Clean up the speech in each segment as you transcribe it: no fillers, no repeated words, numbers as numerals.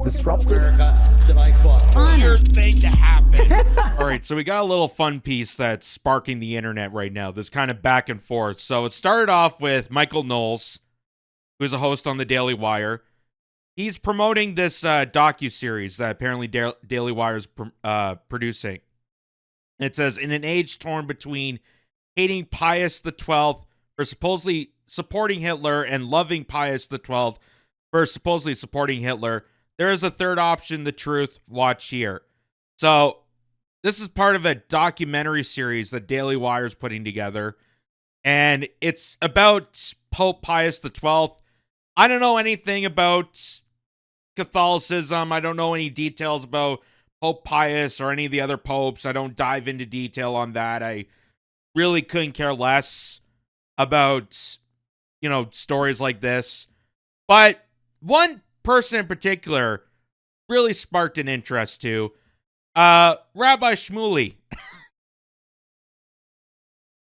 disruptive. Weird thing to happen. All right, so we got a little fun piece that's sparking the internet right now. This kind of back and forth. So it started off with Michael Knowles, who's a host on the Daily Wire. He's promoting this docuseries that apparently Daily Wire is producing. It says, in an age torn between hating Pius XII for supposedly supporting Hitler and loving Pius XII for supposedly supporting Hitler, there is a third option, the truth. Watch here. So this is part of a documentary series that Daily Wire is putting together, and it's about Pope Pius XII. I don't know anything about Catholicism. I don't know any details about Pope Pius or any of the other popes. I don't dive into detail on that. I really couldn't care less about, stories like this. But one person in particular really sparked an interest to. Rabbi Shmuley.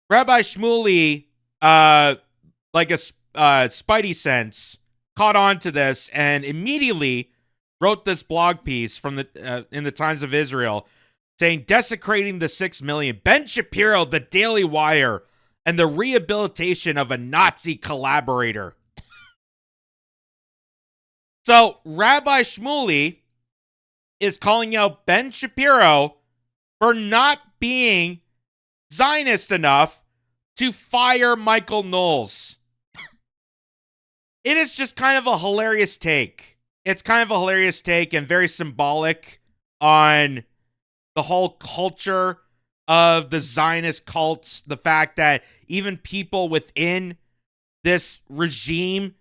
Rabbi Shmuley, like a spidey sense, caught on to this and immediately wrote this blog piece from in the Times of Israel saying, desecrating the 6 million, Ben Shapiro, the Daily Wire, and the rehabilitation of a Nazi collaborator. So Rabbi Shmuley is calling out Ben Shapiro for not being Zionist enough to fire Michael Knowles. It is just kind of a hilarious take. It's kind of a hilarious take and very symbolic on the whole culture of the Zionist cults. The fact that even people within this regime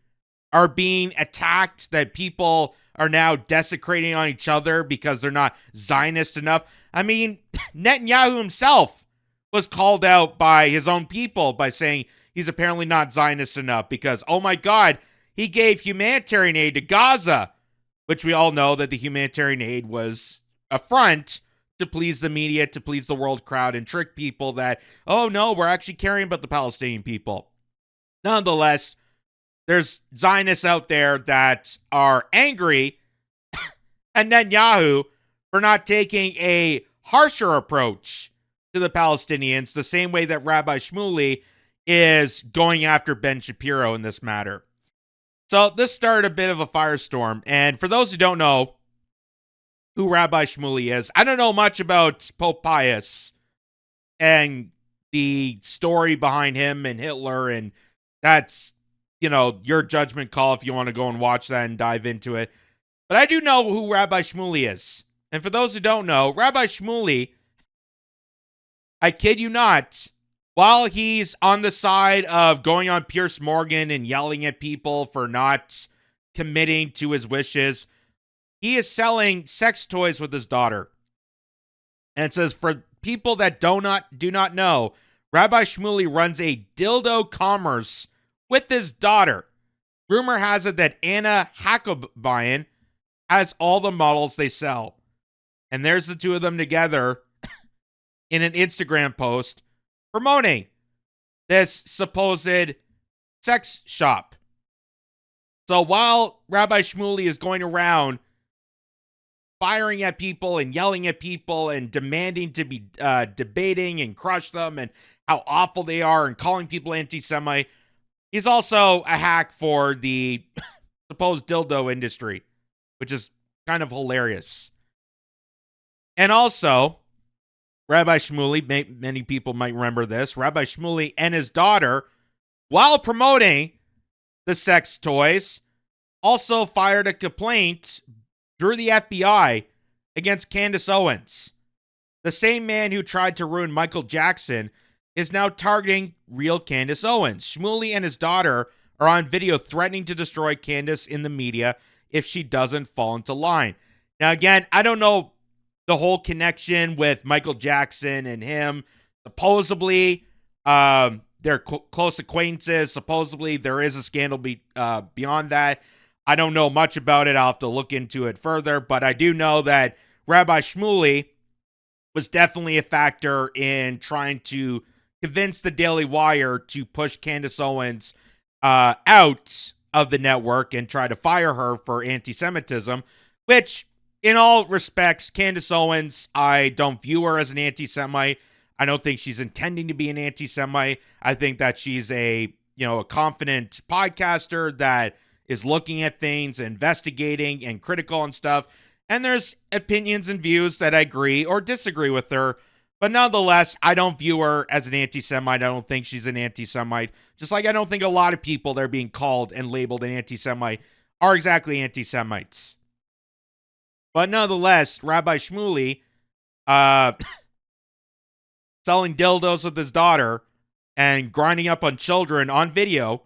are being attacked, that people are now desecrating on each other because they're not Zionist enough. I mean, Netanyahu himself was called out by his own people by saying he's apparently not Zionist enough because, oh my God, he gave humanitarian aid to Gaza, which we all know that the humanitarian aid was a front to please the media, to please the world crowd, and trick people that, oh no, we're actually caring about the Palestinian people. Nonetheless, there's Zionists out there that are angry at Netanyahu for not taking a harsher approach to the Palestinians, the same way that Rabbi Shmuley is going after Ben Shapiro in this matter. So this started a bit of a firestorm. And for those who don't know who Rabbi Shmuley is, I don't know much about Pope Pius and the story behind him and Hitler. And that's, your judgment call if you want to go and watch that and dive into it. But I do know who Rabbi Shmuley is. And for those who don't know, Rabbi Shmuley, I kid you not, while he's on the side of going on Piers Morgan and yelling at people for not committing to his wishes, he is selling sex toys with his daughter. And it says, for people that do not know, Rabbi Shmuley runs a dildo commerce with his daughter. Rumor has it that Anna Hakobayan has all the models they sell. And there's the two of them together in an Instagram post promoting this supposed sex shop. So while Rabbi Shmuley is going around firing at people and yelling at people and demanding to be debating and crush them and how awful they are and calling people anti-Semite, he's also a hack for the supposed dildo industry, which is kind of hilarious. And also, Rabbi Shmuley, many people might remember this, Rabbi Shmuley and his daughter, while promoting the sex toys, also fired a complaint through the FBI against Candace Owens. The same man who tried to ruin Michael Jackson is now targeting real Candace Owens. Shmuley and his daughter are on video threatening to destroy Candace in the media if she doesn't fall into line. Now, again, I don't know the whole connection with Michael Jackson and him. Supposedly, they're close acquaintances. Supposedly, there is a scandal beyond that. I don't know much about it. I'll have to look into it further. But I do know that Rabbi Shmuley was definitely a factor in trying to convince the Daily Wire to push Candace Owens out of the network and try to fire her for anti-Semitism, which, in all respects, Candace Owens, I don't view her as an anti-Semite. I don't think she's intending to be an anti-Semite. I think that she's a confident podcaster that is looking at things, investigating, and critical and stuff. And there's opinions and views that I agree or disagree with her. But nonetheless, I don't view her as an anti-Semite. I don't think she's an anti-Semite. Just like I don't think a lot of people that are being called and labeled an anti-Semite are exactly anti-Semites. But nonetheless, Rabbi Shmuley, selling dildos with his daughter and grinding up on children on video,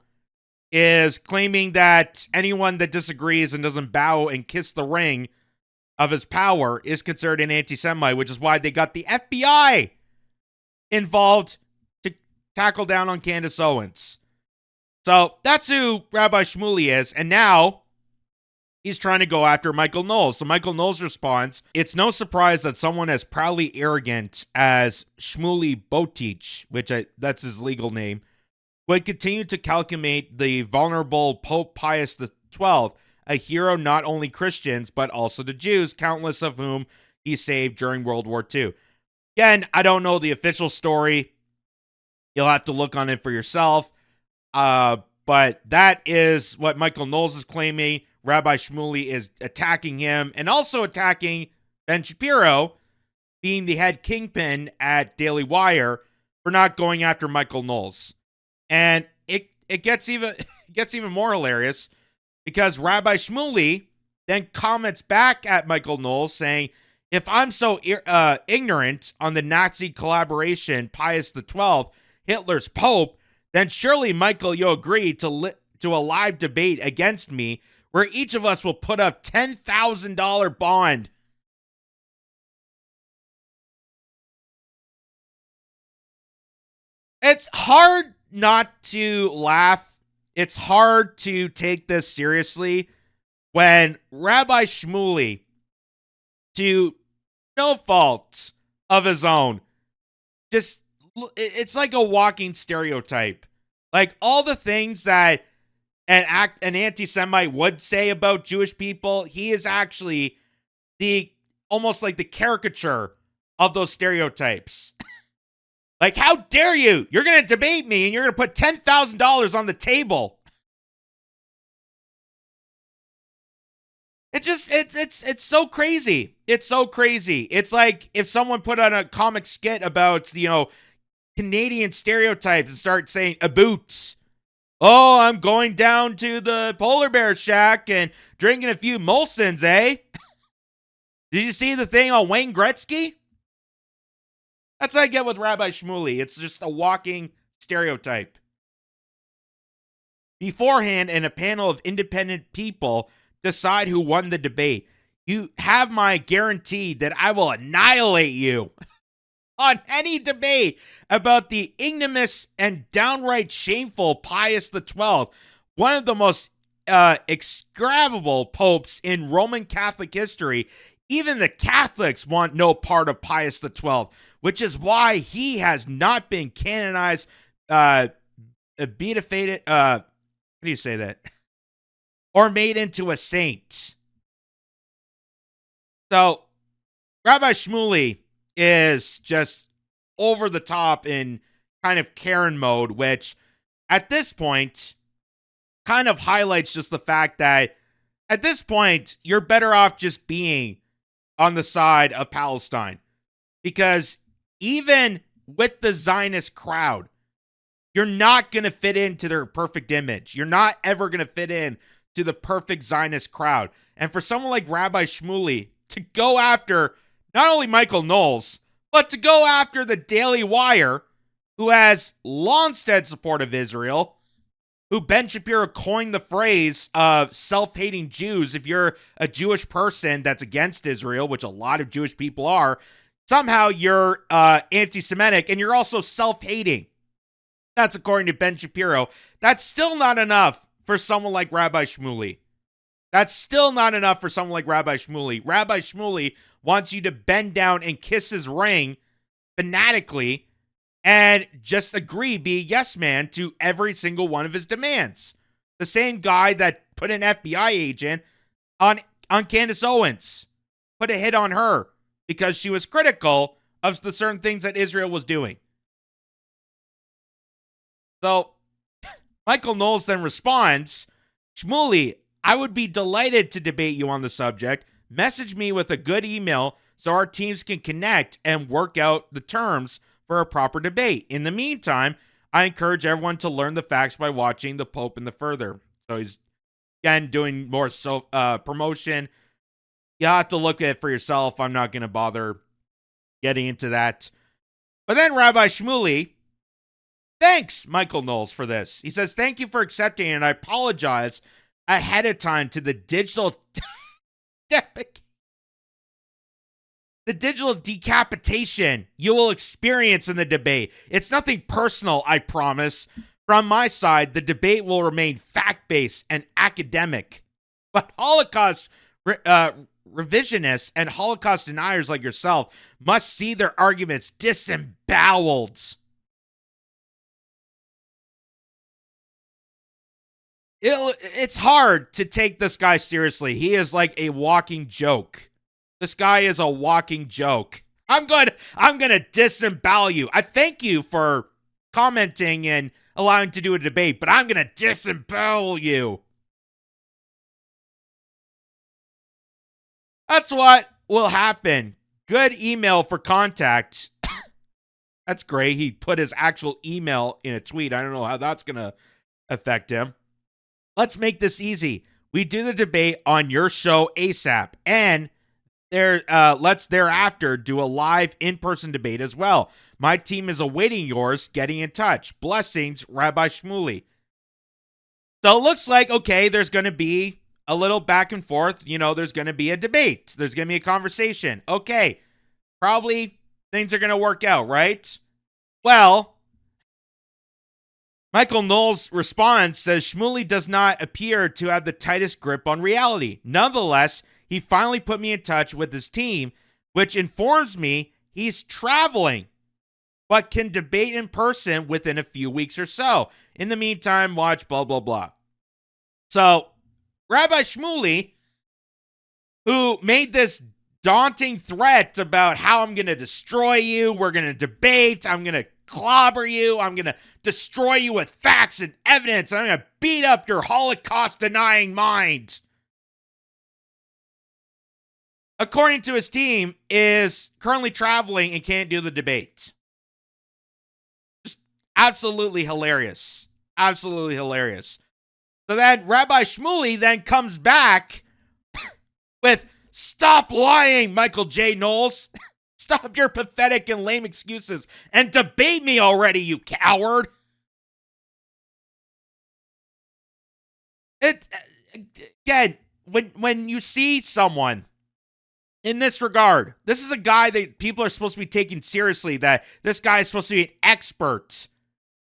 is claiming that anyone that disagrees and doesn't bow and kiss the ring of his power is considered an anti-Semite, which is why they got the FBI involved to tackle down on Candace Owens. So that's who Rabbi Shmuley is, and now he's trying to go after Michael Knowles. So Michael Knowles responds, "It's no surprise that someone as proudly arrogant as Shmuley Boteach, that's his legal name, would continue to calculate the vulnerable Pope Pius XII, a hero not only Christians, but also the Jews, countless of whom he saved during World War II. Again, I don't know the official story. You'll have to look on it for yourself. But that is what Michael Knowles is claiming. Rabbi Shmuley is attacking him and also attacking Ben Shapiro, being the head kingpin at Daily Wire, for not going after Michael Knowles. And it gets even more hilarious, because Rabbi Shmuley then comments back at Michael Knowles saying, "If I'm so ignorant on the Nazi collaboration Pius XII, Hitler's Pope, then surely, Michael, you'll agree to a live debate against me where each of us will put up $10,000 bond." It's hard not to laugh. It's hard to take this seriously when Rabbi Shmuley, to no fault of his own, it's like a walking stereotype. Like, all the things that an anti-Semite would say about Jewish people, he is actually almost like the caricature of those stereotypes. Like, how dare you? You're going to debate me and you're going to put $10,000 on the table. It's so crazy. It's so crazy. It's like if someone put on a comic skit about, Canadian stereotypes and start saying boots. "Oh, I'm going down to the polar bear shack and drinking a few Molsons, eh?" Did you see the thing on Wayne Gretzky? That's what I get with Rabbi Shmuley. It's just a walking stereotype. Beforehand, and a panel of independent people decide who won the debate. You have my guarantee that I will annihilate you on any debate about the ignominious and downright shameful Pius XII, one of the most execrable popes in Roman Catholic history. Even the Catholics want no part of Pius XII, which is why he has not been canonized, beatified, how do you say that? Or made into a saint. So, Rabbi Shmuley is just over the top in kind of Karen mode, which at this point kind of highlights just the fact that at this point, you're better off just being on the side of Palestine. Because even with the Zionist crowd, you're not going to fit into their perfect image. You're not ever going to fit in to the perfect Zionist crowd. And for someone like Rabbi Shmuley to go after not only Michael Knowles, but to go after the Daily Wire, who has long-standing support of Israel, who Ben Shapiro coined the phrase of self-hating Jews. If you're a Jewish person that's against Israel, which a lot of Jewish people are, somehow you're anti-Semitic and you're also self-hating. That's according to Ben Shapiro. That's still not enough for someone like Rabbi Shmuley. That's still not enough for someone like Rabbi Shmuley. Rabbi Shmuley wants you to bend down and kiss his ring fanatically and just agree, be a yes man to every single one of his demands. The same guy that put an FBI agent on on Candace Owens, put a hit on her because she was critical of the certain things that Israel was doing. So Michael Knowles then responds, Shmuley, I would be delighted to debate you on the subject. Message me with a good email so our teams can connect and work out the terms for a proper debate. In the meantime, I encourage everyone to learn the facts by watching The Pope and the Further. So he's, again, doing more promotion. You have to look at it for yourself. I'm not going to bother getting into that. But then Rabbi Shmuley thanks Michael Knowles for this. He says, thank you for accepting, and I apologize ahead of time to the digital decapitation you will experience in the debate. It's nothing personal, I promise. From my side, the debate will remain fact-based and academic. But Holocaust revisionists and Holocaust deniers like yourself must see their arguments disemboweled. It's hard to take this guy seriously. He is like a walking joke. This guy is a walking joke. I'm going to disembowel you. I thank you for commenting and allowing to do a debate, but I'm going to disembowel you. That's what will happen. Good email for contact. That's great. He put his actual email in a tweet. I don't know how that's going to affect him. Let's make this easy. We do the debate on your show ASAP, and let's thereafter do a live in-person debate as well. My team is awaiting yours. Getting in touch. Blessings, Rabbi Shmuley. So it looks like, okay, there's going to be a little back and forth. You know, there's going to be a debate. There's going to be a conversation. Okay, probably things are going to work out, right? Well, Michael Knowles' response says Shmuley does not appear to have the tightest grip on reality. Nonetheless, he finally put me in touch with his team, which informs me he's traveling, but can debate in person within a few weeks or so. In the meantime, watch blah, blah, blah. So, Rabbi Shmuley, who made this daunting threat about how I'm going to destroy you, we're going to debate, I'm going to clobber you, I'm going to destroy you with facts and evidence, I'm going to beat up your Holocaust-denying mind, according to his team, is currently traveling and can't do the debate. Just absolutely hilarious. Absolutely hilarious. So then Rabbi Shmuley then comes back with, stop lying, Michael J. Knowles. Stop your pathetic and lame excuses and debate me already, you coward. Again, when you see someone in this regard, this is a guy that people are supposed to be taking seriously, that this guy is supposed to be an expert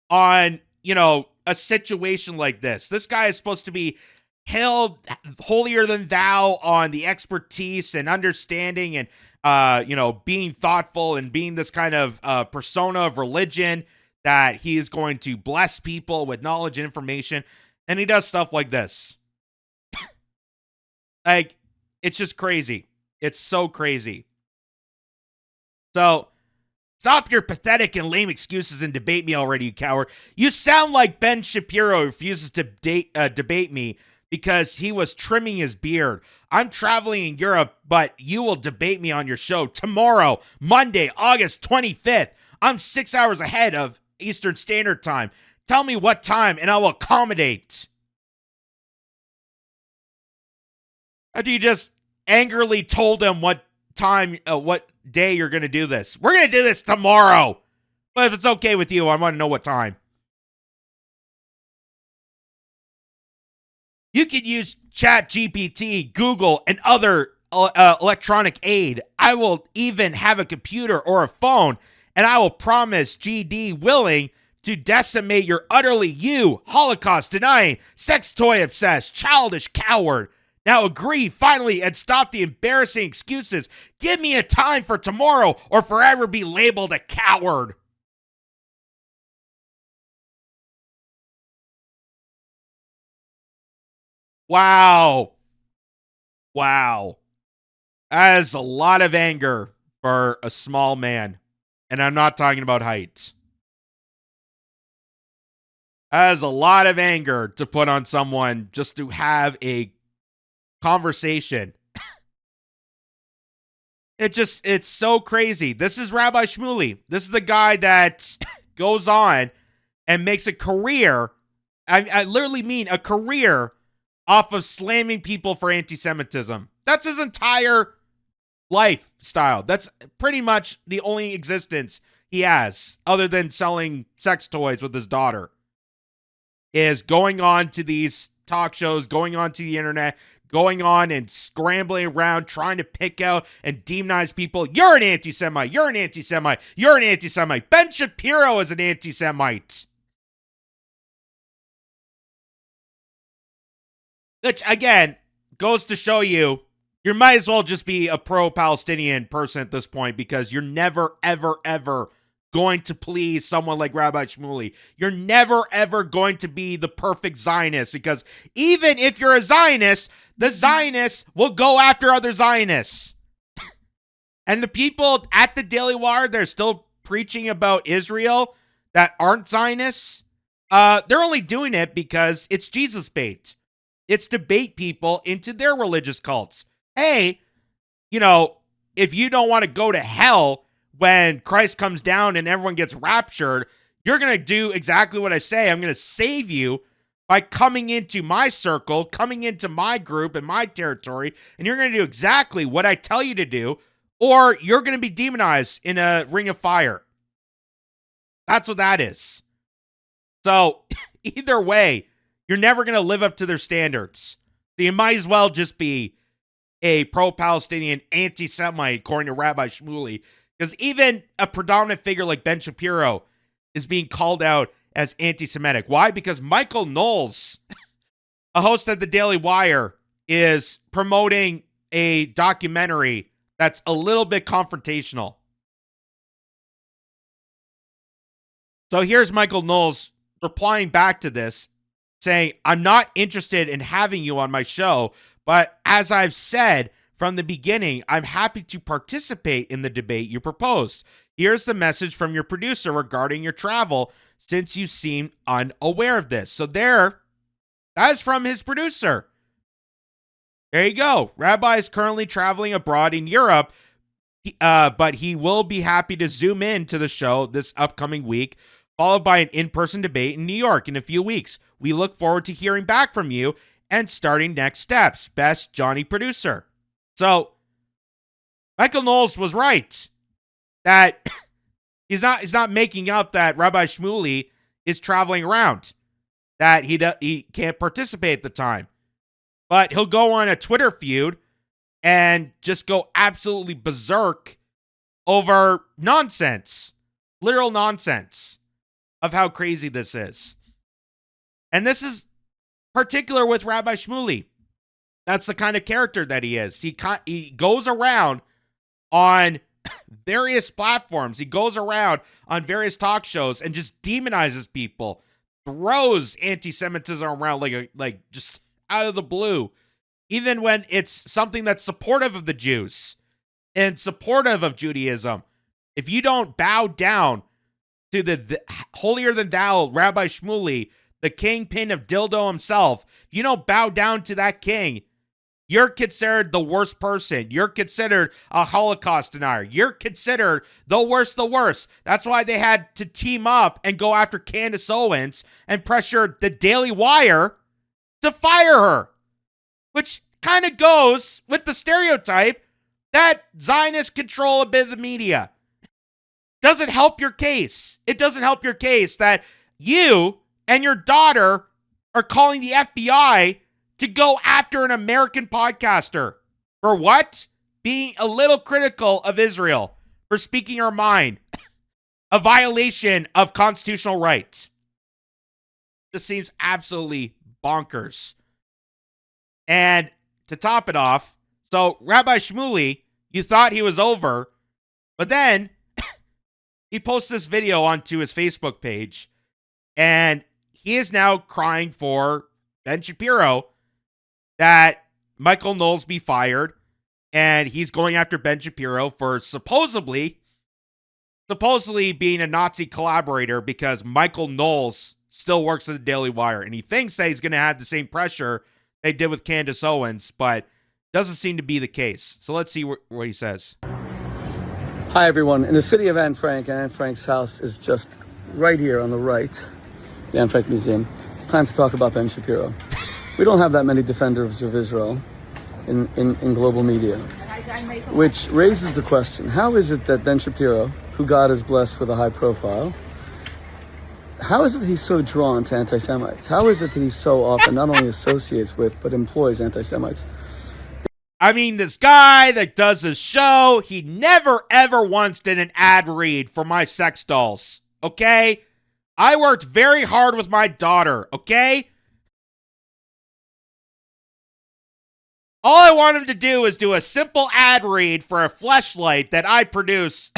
on, you know, a situation like this. This guy is supposed to be held holier than thou on the expertise and understanding and, you know, being thoughtful and being this kind of persona of religion that he is going to bless people with knowledge and information. And he does stuff like this. Like, it's just crazy. It's so crazy. So, stop your pathetic and lame excuses and debate me already, you coward. You sound like Ben Shapiro refuses to debate me because he was trimming his beard. I'm traveling in Europe, but you will debate me on your show tomorrow, Monday, August 25th. I'm 6 hours ahead of Eastern Standard Time. Tell me what time and I will accommodate. After you just angrily told him what time, what day you're going to do this. We're going to do this tomorrow. But if it's okay with you, I want to know what time. You can use ChatGPT, Google, and other electronic aid. I will even have a computer or a phone, and I will promise GD willing to decimate your utterly Holocaust-denying, sex toy-obsessed, childish coward. Now agree, finally, and stop the embarrassing excuses. Give me a time for tomorrow or forever be labeled a coward. Wow. Wow. That is a lot of anger for a small man. And I'm not talking about height. That is a lot of anger to put on someone just to have a conversation. It's so crazy. This is Rabbi Shmuley. This is the guy that goes on and makes a career. I literally mean a career off of slamming people for anti-Semitism. That's his entire lifestyle. That's pretty much the only existence he has, other than selling sex toys with his daughter, is going on to these talk shows, going on to the internet, going on and scrambling around, trying to pick out and demonize people. You're an anti-Semite. You're an anti-Semite. You're an anti-Semite. Ben Shapiro is an anti-Semite. Which, again, goes to show you might as well just be a pro-Palestinian person at this point, because you're never, ever, ever going to please someone like Rabbi Shmuley. You're never, ever going to be the perfect Zionist, because even if you're a Zionist, the Zionists will go after other Zionists. And the people at the Daily Wire, they're still preaching about Israel that aren't Zionists. They're only doing it because it's Jesus bait. It's to bait people into their religious cults. Hey, if you don't want to go to hell when Christ comes down and everyone gets raptured, you're going to do exactly what I say. I'm going to save you by coming into my circle, coming into my group and my territory, and you're going to do exactly what I tell you to do, or you're going to be demonized in a ring of fire. That's what that is. So, either way, you're never going to live up to their standards. So you might as well just be a pro-Palestinian anti-Semite, according to Rabbi Shmuley, because even a predominant figure like Ben Shapiro is being called out as anti-Semitic. Why? Because Michael Knowles, a host of the Daily Wire, is promoting a documentary that's a little bit confrontational. So here's Michael Knowles replying back to this, saying, "I'm not interested in having you on my show, but as I've said from the beginning, I'm happy to participate in the debate you proposed. Here's the message from your producer regarding your travel, since you seem unaware of this." So that is from his producer. There you go. Rabbi is currently traveling abroad in Europe, but he will be happy to zoom in to the show this upcoming week, followed by an in-person debate in New York in a few weeks. We look forward to hearing back from you and starting next steps. Best, Johnny Producer. So, Michael Knowles was right that he's not making up that Rabbi Shmuley is traveling around, that he can't participate at the time. But he'll go on a Twitter feud and just go absolutely berserk over nonsense, literal nonsense of how crazy this is. And this is particular with Rabbi Shmuley. That's the kind of character that he is. He goes around on various platforms. He goes around on various talk shows and just demonizes people, throws anti-Semitism around like just out of the blue, even when it's something that's supportive of the Jews and supportive of Judaism. If you don't bow down to the holier-than-thou Rabbi Shmuley, the kingpin of dildo himself, if you don't bow down to that king, you're considered the worst person. You're considered a Holocaust denier. You're considered the worst. That's why they had to team up and go after Candace Owens and pressure the Daily Wire to fire her, which kind of goes with the stereotype that Zionists control a bit of the media. Doesn't help your case. It doesn't help your case that you and your daughter are calling the FBI to go after an American podcaster. For what? Being a little critical of Israel, for speaking her mind. A violation of constitutional rights. This seems absolutely bonkers. And to top it off, so Rabbi Shmuley, you thought he was over, but then he posts this video onto his Facebook page, and he is now crying for Ben Shapiro that Michael Knowles be fired, and he's going after Ben Shapiro for supposedly being a Nazi collaborator because Michael Knowles still works at the Daily Wire, and he thinks that he's going to have the same pressure they did with Candace Owens, but doesn't seem to be the case. So let's see what he says. Hi, everyone. In the city of Anne Frank, and Anne Frank's house is just right here on the right, the Anne Frank Museum. It's time to talk about Ben Shapiro. We don't have that many defenders of Israel in global media, which raises the question, how is it that Ben Shapiro, who God has blessed with a high profile, how is it that he's so drawn to anti-Semites? How is it that he so often not only associates with, but employs anti-Semites? I mean, this guy that does his show, he never, ever once did an ad read for my sex dolls, okay? I worked very hard with my daughter, okay? All I want him to do is do a simple ad read for a fleshlight that I produce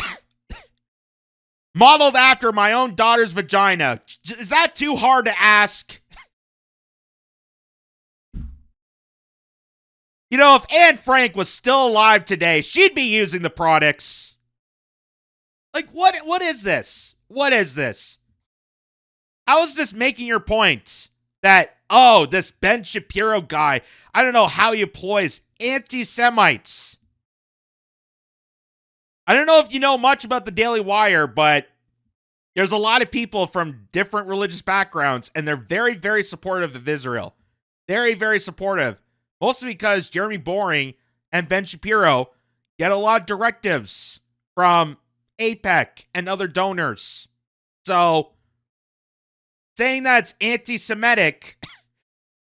modeled after my own daughter's vagina. Is that too hard to ask? You know, if Anne Frank was still alive today, she'd be using the products. Like, what is this? What is this? How is this making your point that, oh, this Ben Shapiro guy, I don't know how he employs anti-Semites. I don't know if you know much about the Daily Wire, but there's a lot of people from different religious backgrounds, and they're very, very supportive of Israel. Very, very supportive. Mostly because Jeremy Boring and Ben Shapiro get a lot of directives from AIPAC and other donors. So, saying that it's anti-Semitic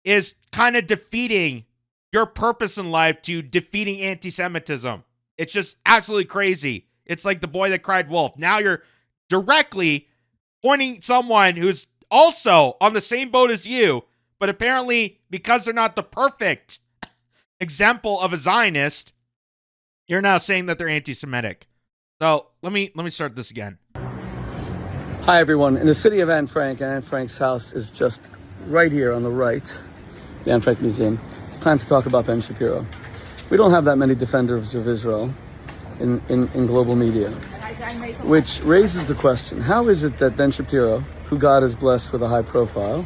is kind of defeating your purpose in life to defeating anti-Semitism. It's just absolutely crazy. It's like the boy that cried wolf. Now you're directly pointing someone who's also on the same boat as you, but apparently, because they're not the perfect example of a Zionist, you're now saying that they're anti-Semitic. So let me start this again. Hi, everyone. In the city of Anne Frank, and Anne Frank's house is just right here on the right, the Anne Frank Museum. It's time to talk about Ben Shapiro. We don't have that many defenders of Israel in global media, which raises the question, how is it that Ben Shapiro, who God has blessed with a high profile,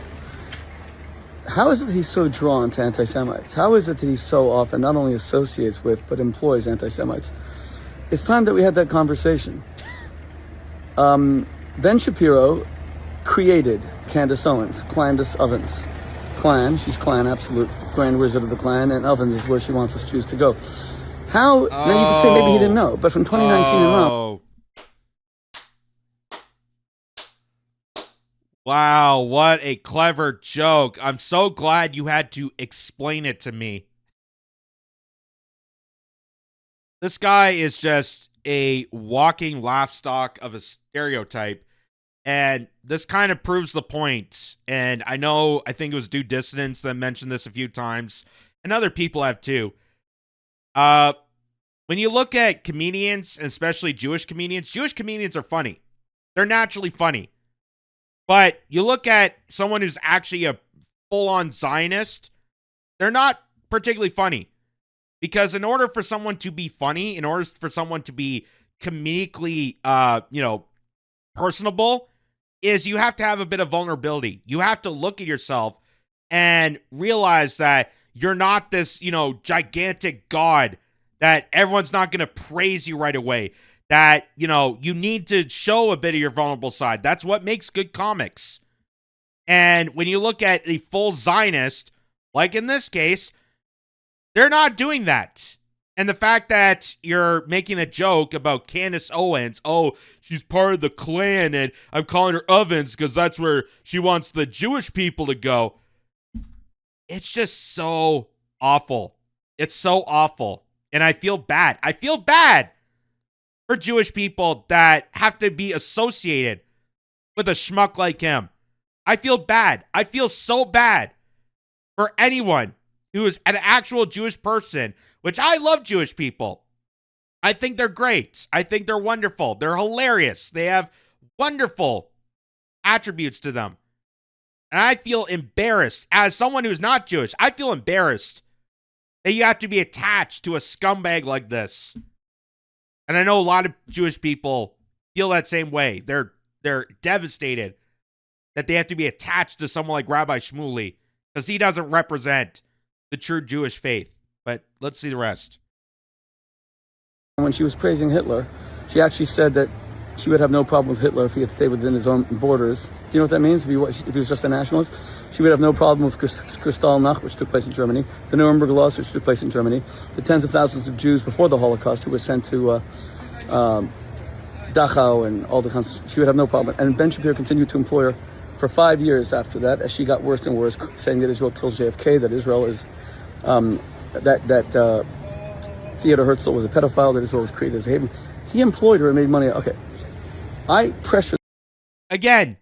how is it that he's so drawn to anti-Semites? How is it that he so often not only associates with, but employs anti-Semites? It's time that we had that conversation. Ben Shapiro created Candace Owens, Clan, she's Clan, absolute grand wizard of the Clan, and Ovens is where she wants us Jews to go. How, now you could say maybe he didn't know, but from 2019 and on. Wow, what a clever joke. I'm so glad you had to explain it to me. This guy is just a walking laughstock of a stereotype, and this kind of proves the point. And I think it was Due Dissidence that mentioned this a few times, and other people have too. When you look at comedians, especially Jewish comedians are funny. They're naturally funny. But you look at someone who's actually a full-on Zionist, they're not particularly funny. Because in order for someone to be funny, in order for someone to be comedically, personable, is you have to have a bit of vulnerability. You have to look at yourself and realize that you're not this, gigantic God, that everyone's not going to praise you right away. That, you need to show a bit of your vulnerable side. That's what makes good comics. And when you look at a full Zionist, like in this case, they're not doing that. And the fact that you're making a joke about Candace Owens, oh, she's part of the Klan, and I'm calling her Ovens because that's where she wants the Jewish people to go. It's just so awful. It's so awful. And I feel bad. I feel bad for Jewish people that have to be associated with a schmuck like him. I feel bad. I feel so bad for anyone who is an actual Jewish person, which I love Jewish people. I think they're great. I think they're wonderful. They're hilarious. They have wonderful attributes to them. And I feel embarrassed. As someone who's not Jewish, I feel embarrassed that you have to be attached to a scumbag like this. And I know a lot of Jewish people feel that same way. They're devastated that they have to be attached to someone like Rabbi Shmuley because he doesn't represent the true Jewish faith. But let's see the rest. When she was praising Hitler, she actually said that she would have no problem with Hitler if he had stayed within his own borders. Do you know what that means? If he was just a nationalist? She would have no problem with Kristallnacht, which took place in Germany, the Nuremberg laws, which took place in Germany, the tens of thousands of Jews before the Holocaust who were sent to Dachau and all the countries. She would have no problem. And Ben Shapiro continued to employ her for 5 years after that, as she got worse and worse, saying that Israel killed JFK, that Israel is Theodor Herzl was a pedophile, that Israel was created as a haven. He employed her and made money. Okay. I pressured. Again,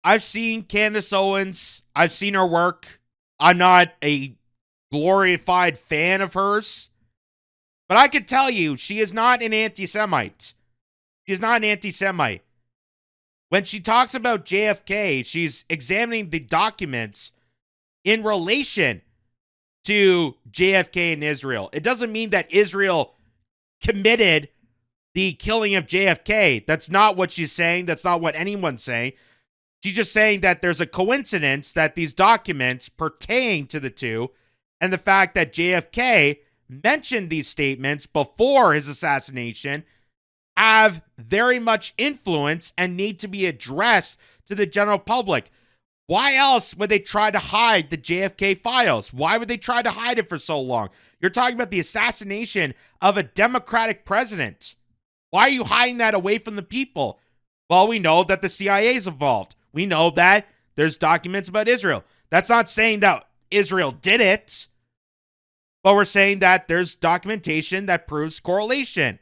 I've seen Candace Owens. I've seen her work. I'm not a glorified fan of hers. But I can tell you, she is not an anti-Semite. She is not an anti-Semite. When she talks about JFK, she's examining the documents in relation to JFK and Israel. It doesn't mean that Israel committed the killing of JFK. That's not what she's saying. That's not what anyone's saying. She's just saying that there's a coincidence that these documents pertain to the two, and the fact that JFK mentioned these statements before his assassination have very much influence and need to be addressed to the general public. Why else would they try to hide the JFK files? Why would they try to hide it for so long? You're talking about the assassination of a Democratic president. Why are you hiding that away from the people? Well, we know that the CIA is involved. We know that there's documents about Israel. That's not saying that Israel did it, but we're saying that there's documentation that proves correlation.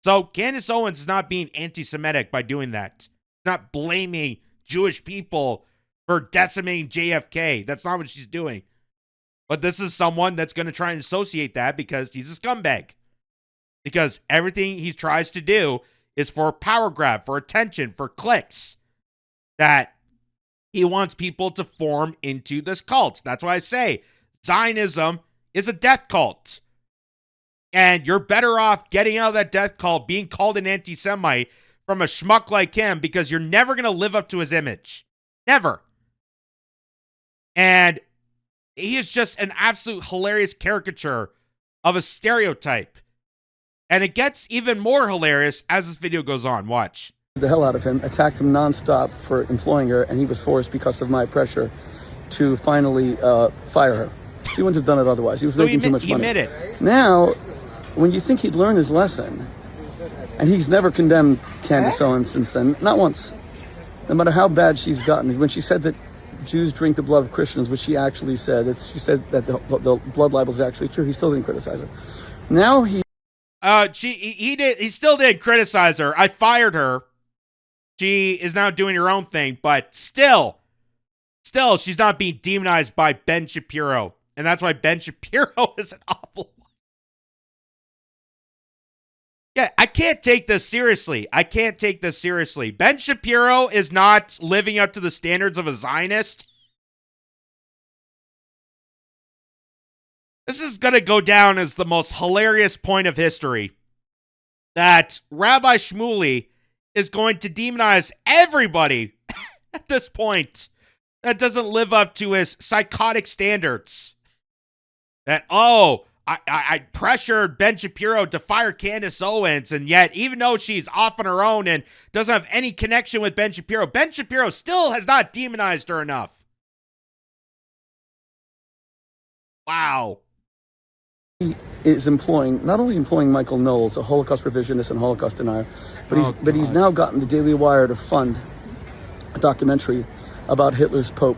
So Candace Owens is not being anti-Semitic by doing that. Not blaming Jewish people for decimating JFK. That's not what she's doing. But this is someone that's going to try and associate that because he's a scumbag. Because everything he tries to do is for a power grab, for attention, for clicks. That he wants people to form into this cult. That's why I say Zionism is a death cult. And you're better off getting out of that death cult, being called an anti-Semite from a schmuck like him, because you're never going to live up to his image. Never. And he is just an absolute hilarious caricature of a stereotype. And it gets even more hilarious as this video goes on. Watch. The hell out of him, attacked him nonstop for employing her, and he was forced, because of my pressure, to finally fire her. He wouldn't have done it otherwise. He was making too much money. He admitted. Now, when you think he'd learn his lesson, and he's never condemned Candace Owens since then, not once, no matter how bad she's gotten. When she said that Jews drink the blood of Christians, which she actually said, she said that the blood libel is actually true, he still didn't criticize her. Now he still didn't criticize her. I fired her. She is now doing her own thing, but still, she's not being demonized by Ben Shapiro. And that's why Ben Shapiro is an awful one. Yeah, I can't take this seriously. Ben Shapiro is not living up to the standards of a Zionist. This is going to go down as the most hilarious point of history. That Rabbi Shmuley is going to demonize everybody at this point that doesn't live up to his psychotic standards. That, I pressured Ben Shapiro to fire Candace Owens, and yet, even though she's off on her own and doesn't have any connection with Ben Shapiro still has not demonized her enough. Wow. He is not only employing Michael Knowles, a Holocaust revisionist and Holocaust denier, but he's now gotten the Daily Wire to fund a documentary about Hitler's Pope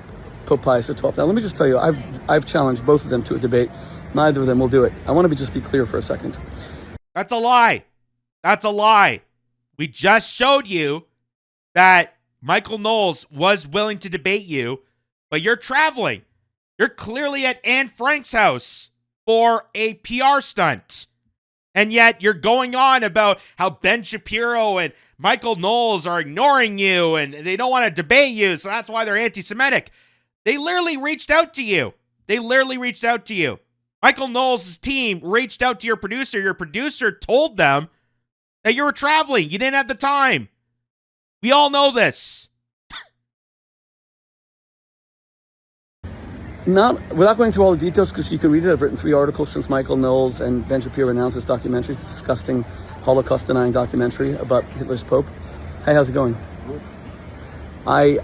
Pius XII. Now, let me just tell you, I've challenged both of them to a debate. Neither of them will do it. I want to just be clear for a second. That's a lie. We just showed you that Michael Knowles was willing to debate you, but you're traveling. You're clearly at Anne Frank's house for a PR stunt. And yet you're going on about how Ben Shapiro and Michael Knowles are ignoring you and they don't want to debate you, so that's why they're anti-Semitic. They literally reached out to you. Michael Knowles' team reached out to your producer. Your producer told them that you were traveling. You didn't have the time. We all know this. Without going through all the details, because you can read it, I've written 3 articles since Michael Knowles and Ben Shapiro announced this documentary. It's a disgusting Holocaust-denying documentary about Hitler's Pope. Hey, how's it going? I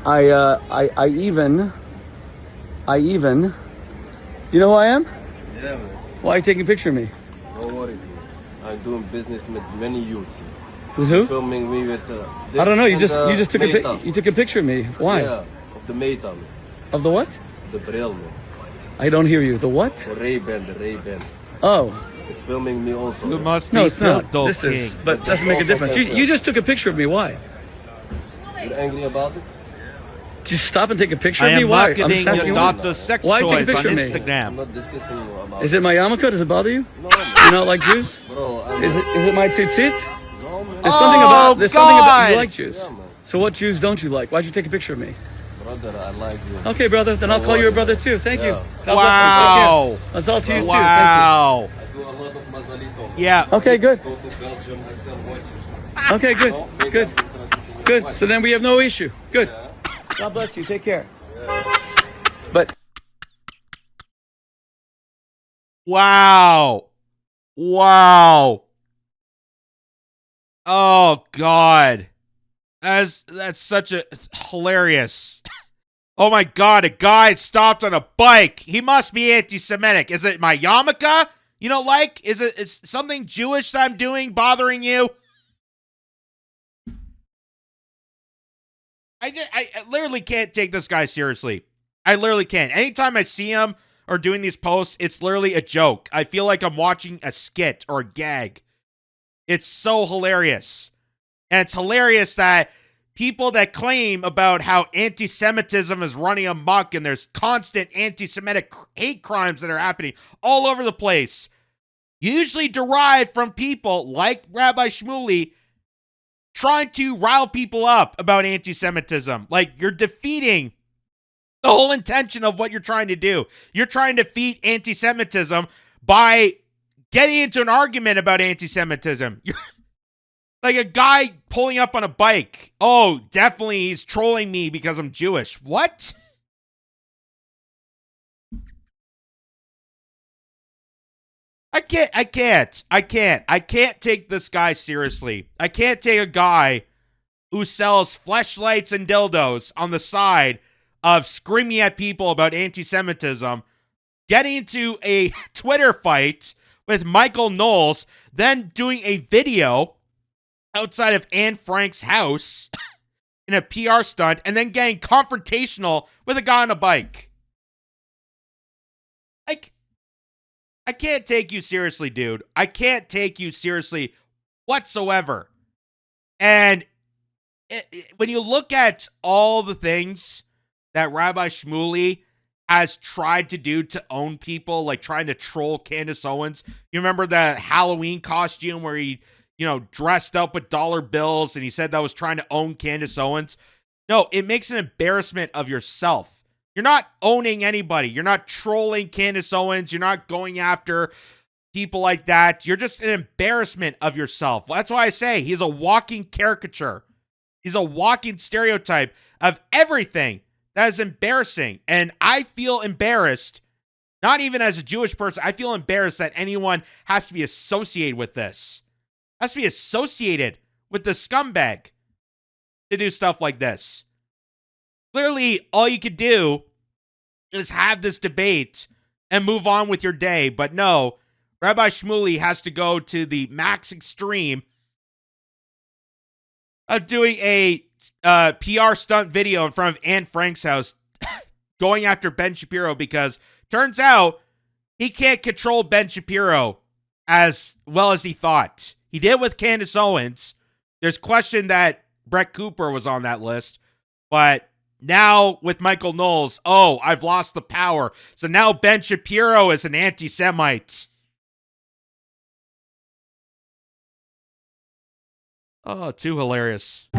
even, you know who I am? Yeah, man. Why are you taking a picture of me? No worries, man. I'm doing business with many youths. With who? Filming me with I don't know. You just took you took a picture of me. Why? Yeah, of the Meta, man. Of the what? The Braille, man. I don't hear you. The what? The Ray-Ban. Oh. It's filming me also. You man. must No, be it's not. Dildo This King. is, but doesn't make a difference. You just took a picture of me. Why? You're angry about it? Just stop and take a picture I of me. am Why? marketing asking your you. daughter's sex Why take a toys on picture of me? I'm Instagram. not discussing about Is it my yarmulke? Does it bother you? No, man. You not like Jews? Bro, Is it my tzitzit? No, man. There's something about God. you like Jews. Yeah, man. So what Jews don't you like? Why'd you take a picture of me? Brother, I like you. Okay, brother. Then I'll call you a brother too. Thank you. Yeah. God Wow. bless you. Take care. Mazal to you too. Wow. I do a lot of mazalito. Yeah. Thank you. Okay, good. Go to Belgium, I sell watches. Okay, good. No, maybe Good. I'm interested in your Good. watch. So then we have no issue. Good. Yeah. God bless you. Take care. Yeah. But Wow. Wow. Oh God. That's such a it's hilarious. Oh my God, a guy stopped on a bike. He must be anti-Semitic. Is it my yarmulke you don't like? Is something Jewish that I'm doing bothering you? I literally can't take this guy seriously. I literally can't. Anytime I see him or doing these posts, it's literally a joke. I feel like I'm watching a skit or a gag. It's so hilarious. And it's hilarious that people that claim about how anti-Semitism is running amok and there's constant anti-Semitic hate crimes that are happening all over the place, usually derived from people like Rabbi Shmuley trying to rile people up about anti-Semitism. Like, you're defeating the whole intention of what you're trying to do. You're trying to defeat anti-Semitism by getting into an argument about anti-Semitism. You're like a guy pulling up on a bike. Oh, definitely he's trolling me because I'm Jewish. What? I can't take this guy seriously. I can't take a guy who sells fleshlights and dildos on the side of screaming at people about anti-Semitism, getting into a Twitter fight with Michael Knowles, then doing a video outside of Anne Frank's house in a PR stunt, and then getting confrontational with a guy on a bike. Like, I can't take you seriously, dude. I can't take you seriously whatsoever. And when you look at all the things that Rabbi Shmuley has tried to do to own people, like trying to troll Candace Owens. You remember that Halloween costume where he, dressed up with dollar bills and he said that was trying to own Candace Owens? No, it makes an embarrassment of yourself. You're not owning anybody. You're not trolling Candace Owens. You're not going after people like that. You're just an embarrassment of yourself. That's why I say he's a walking caricature. He's a walking stereotype of everything that is embarrassing. And I feel embarrassed, not even as a Jewish person. I feel embarrassed that anyone has to be associated with this. Has to be associated with the scumbag to do stuff like this. Clearly, all you could do is have this debate and move on with your day. But no, Rabbi Shmuley has to go to the max extreme of doing a PR stunt video in front of Anne Frank's house going after Ben Shapiro because turns out he can't control Ben Shapiro as well as he thought. He did with Candace Owens. There's question that Brett Cooper was on that list, but now with Michael Knowles, I've lost the power. So now Ben Shapiro is an anti-Semite. Oh, too hilarious.